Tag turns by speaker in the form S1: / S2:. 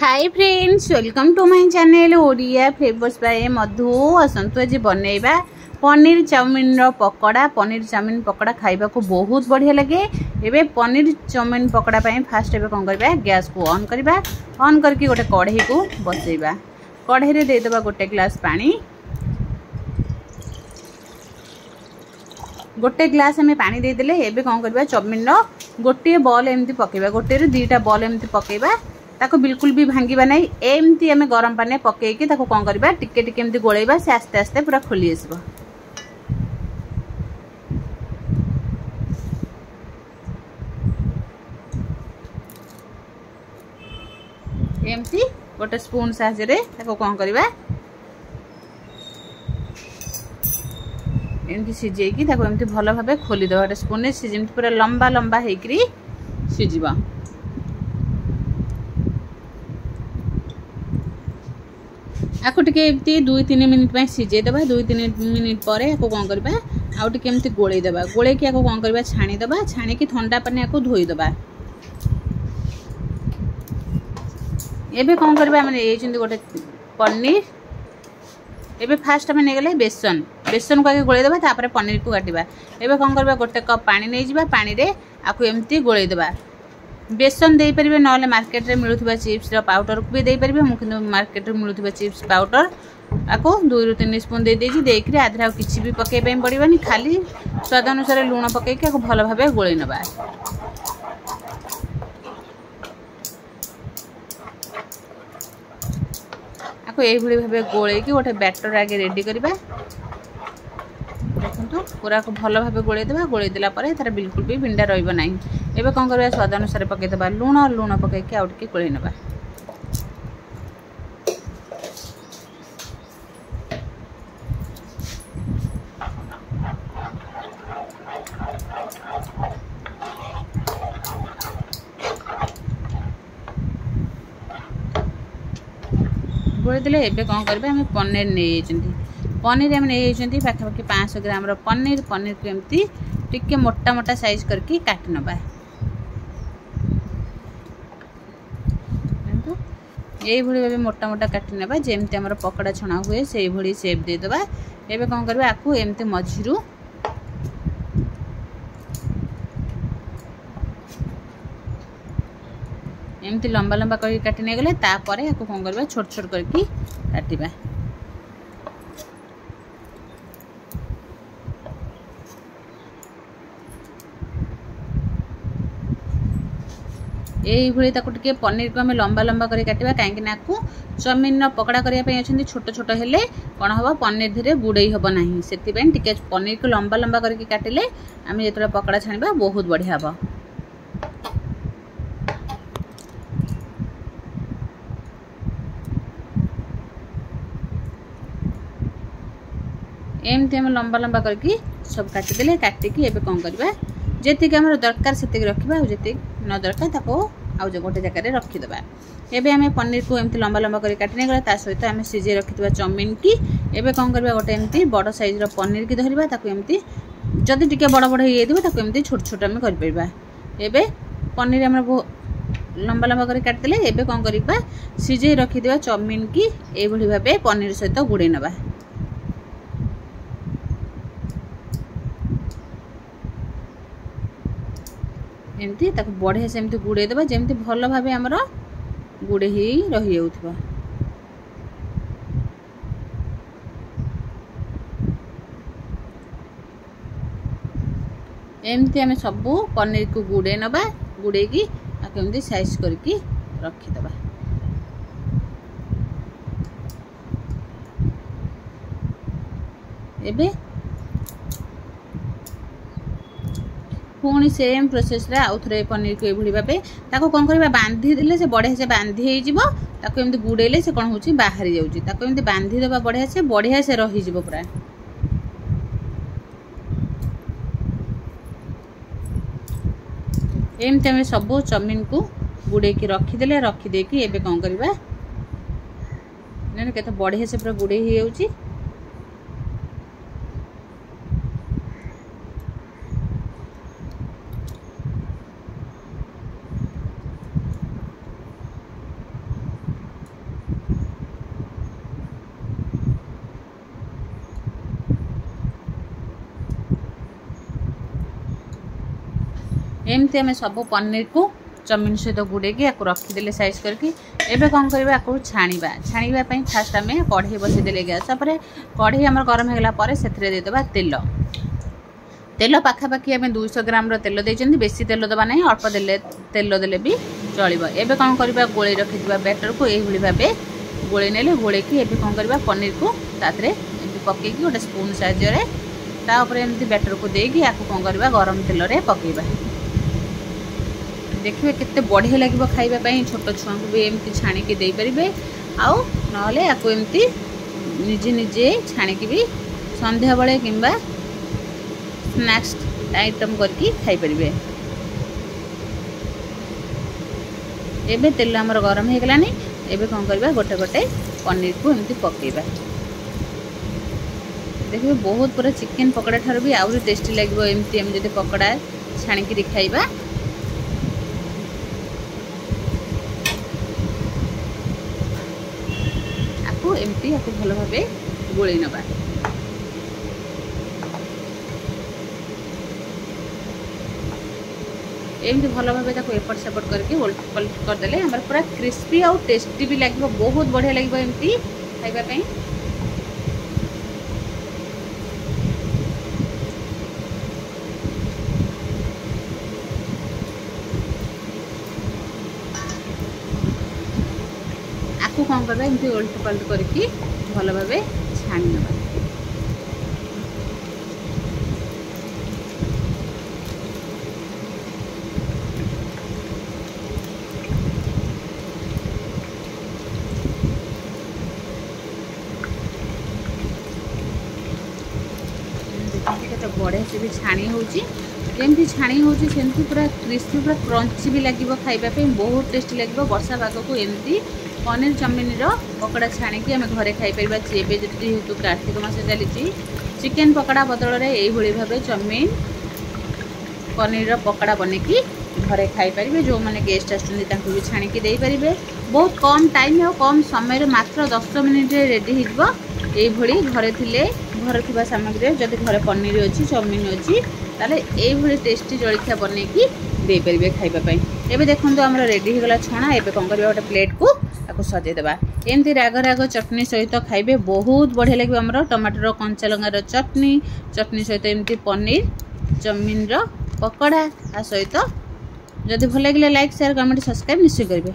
S1: Hi friends, welcome to my channel Odia flavours by Madhu. आसतु आज बनैबा पनीर चाउमिन पकोड़ा। पनीर चाउमिन पकोड़ा खाइबा को बहुत बढ़िया लगे। एबे पनीर चाउमिन पकोड़ा पाई फास्ट एबे कोन करबा, गैस को ऑन करबा। ऑन करके गोटे कढ़ई को बसैबा। कढ़ई रे दे देबा गोटे ग्लास पानी। गोटे ग्लास हमें पानी दे देले एबे कोन करबा, चाउमिन रो गोटे बॉल एमती पकेबा। गोटे रे दीटा बॉल एमती पकेबा। ताको बिल्कुल भी भांगीबा नहीं। एमती हमें गरम पानी पकेकी ताको कौन करबा, टिके टिके एमती गोलेबा। से आस्ते आस्ते पूरा खोली आसबो। एमती गोटे स्पून साहाय्य रे ताको कौन करबा, एमती सिजेकी ताको एमती भलो भाबे खोली दबा। गोटे स्पून रे सिजेमती पूरा लंबा लंबा हेकरी सिजिबा। आपको टिके एमती 2-3 मिनिट में सिझे दबा। 2-3 मिनिट पर आपको कौन करबा, आउ टिके एमती गोले दबा। गोले की आपको कौन करबा, छाणी दबा। छाणी की ठंडा पानी आपको धोई दबा। एबे कौन करबा, माने ए चंदी गोटे पनीर। एबे फास्ट हमें ने गेले बेसन। बेसन को आगे गोले दबा, तापर पनीर को काटिबा। एबे कौन करबा, गोटे कप पानी नै जिबा। पानी रे आपको एमती गोले दबा। बेसन दे परिबे, नले मार्केट रे मिलुथिबा चिप्स रो पाउडर को भी दे परिबे। मु किंतु मार्केट रे मिलुथिबा चिप्स पाउडर आको 2-3 स्पून दे देजी। देकरी आधरा किछि भी पके पे पड़िबनी। खाली स्वाद अनुसार लूण पके के आको भलो भाबे गोळे नबा। आको एई भली भाबे गोळे की गोटे बैटर आगे रेडी करबा। देखंतु पूरा को भलो भाबे गोळे देबा। गोळे देला परे तार बिल्कुल भी बिंडा रहइबो नाही। एबे कोन करबा, स्वाद अनुसार पके देबा लूण। लूण पके के आउट के गोळे नबा। गोळे देले एबे कोन करबा, हम पनीर नै एचंती। पनीर हम नै एचंती पाखापाखि 500 ग्राम रो पनीर। पनीर को एमती टिके मोटा मोटा साइज करके काट नबा। यही भली भाबे मोटा मोटा काटी नबा। जेमती हमर पकोड़ा छणा हुए सेही भली शेप दे दबा। एबे कोन करबा, आकु एमती मझिरु एमती लंबा लंबा करके काटी नै गेले। तापरे आकु कोन करबा, छोट छोट करके काटिबा। यही भली ताको टिके पनीर को हमें लंबा लंबा करके काटिबा। काहे कि नाकु चाउमिन पकोड़ा करिया पई अछंती। छोट छोट हेले कोन हबो, पनीर धीरे बुडई हबो नाही। सेति बेन टिके पनीर को लंबा लंबा करके काटिले आमे जेतरा पकोड़ा छानिबा बहुत बढ़िया हबो। एमती हम लंबा लंबा करके सब काटी देले। काटी की एबे कोन करबा, जेतिक हमर दरकार सेतिक रखिबा। आ जेतिक न दरकार ताको आउ जे गोटे जगह रे रखि दबा। एबे हमें पनीर को एमती लंबा लंबा करके काटी नै गला। ता सहित हमें सिजे रखितबा चाउमिन की एबे कोन करबा, गोटे एमती बड़ साइज रो पनीर की धरिबा। ताको एमती जदी टिके बड़ बड़ हे दिबो ताको एमती छोट छोट हम कर परबा। एबे पनीर हमर लंबा लंबा करके काट देले। एबे कोन करबा, सिजे रखितबा चाउमिन की ए भली भाबे पनीर सहित गुडे नबा। एमती ताको बढ़िया से एमती गुड़े देबा। जेमती भलो भाबे हमरो गुड़े ही रही जाउथबा। एमती हमें सबू पनीर को गुड़े नबा। गुड़े की आके एमती साइज करके रखि दबा। एबे पुणी सेम प्रोसेस रे आउ थरे पनीर को एभली भाबे ताको कोन करबा, बांधी देले से बढ़िया से बांधी हे जिवो। ताको एमती गुडेले से कोन होची बाहरी जाउची। ताको एमती बांधी देबा बढ़िया से रही जिवो पूरा। एमती हम सब चाउमिन को गुडे की रखी देले। रखी दे की एबे कोन करबा, ने केते बढ़िया से पूरा गुडे हे जाउची। एमती आम सब पनीर को चाउमिन सहित गुड़े रखीदे साइज करके एबे कौन करबा को छाणीबा फास्ट आम कढ़ई बसईदे गैस पर कढ़ई आम गरम होगा से देदेबा तेल तेल पाखापाखि आम 200 ग्राम तेल देते बेसी तेल दबा ना अल्प तेल देले भी चलो। एबे कौन करबा गोले रखी बैटर को यही भाव गोले नेले गोलेकी एबे कौन करबा पनीर को ताथे पकईकी गोटे स्पून साहाय्य तापर एमती बैटर को देकी आपको कौन करबा गरम तेल रे पकेबा। देखिए केते बढ़िया लगे खाइबापी छोट छुआ को भी एमती छाणिकी दे पारे आउ नले आपको एमती निजे निजे छाणिकी भी संध्या बेले किंबा स्नैक्स आइटम करके खाई पारे। एबे तेल आमर गरम हो गलानी एबे कौन करबा गोटे गोटे पनीर को एमती पकेबा। देखिए बहुत पूरा चिकेन पकड़ा ठार भी आउरी टेस्टी लगे एमती आम जब पकड़ा छाणिकी खाइबा। आपको एमती आपको भल भाव गोले नबा। एमती भल भाव एपट सेपट करके उलट पलट करदे आम पूरा क्रिस्पी आउ टेस्टी भी लगे बहुत बढ़िया लगे एमती खाइबापी। आपको कौन करबा एमती उलट पलट करके भल भाव छाणी नबा। केते बढ़िया से भी छाणी होमती छाणी होमती पूरा क्रिस्पी पूरा क्रंची भी लगे खाइबापी बहुत टेस्टी लगे। वर्षा पाग को एमती पनीर चाउमिन पकड़ा छाणिकी आम घरे खाईपर जेहेतु कार्तिक मास चली चिकेन पकड़ा बदल में यही भाव चाउमिन पनीर पकड़ा बनैकी घरे खाईपर जो मैंने गेस्ट आसुँच भी छाणिकी दे पारे। बहुत कम टाइम और कम समय मात्र 10 मिनिट रेडी होई घरे थिले घर थिबा सामग्री जदि घरे पनीर अच्छी चाउमिन अच्छी ताले यही टेस्टी जलखिया बनैकी दे पारे खाइबापी। एबे देखंतु हमर रेडी होगला छणा एबे कौन करबा गोटे प्लेट को आपको सजेदेबा एमती राग राग चटनी सहित खाइबे बहुत बढ़िया लगे। आमर टमाटर कंचा लंगार चटनी सहित एमती पनीर चाउमिन पकड़ा आ सहित जदि भल लगे लाइक शेयर कमेंट सब्सक्राइब निश्चय करेंगे।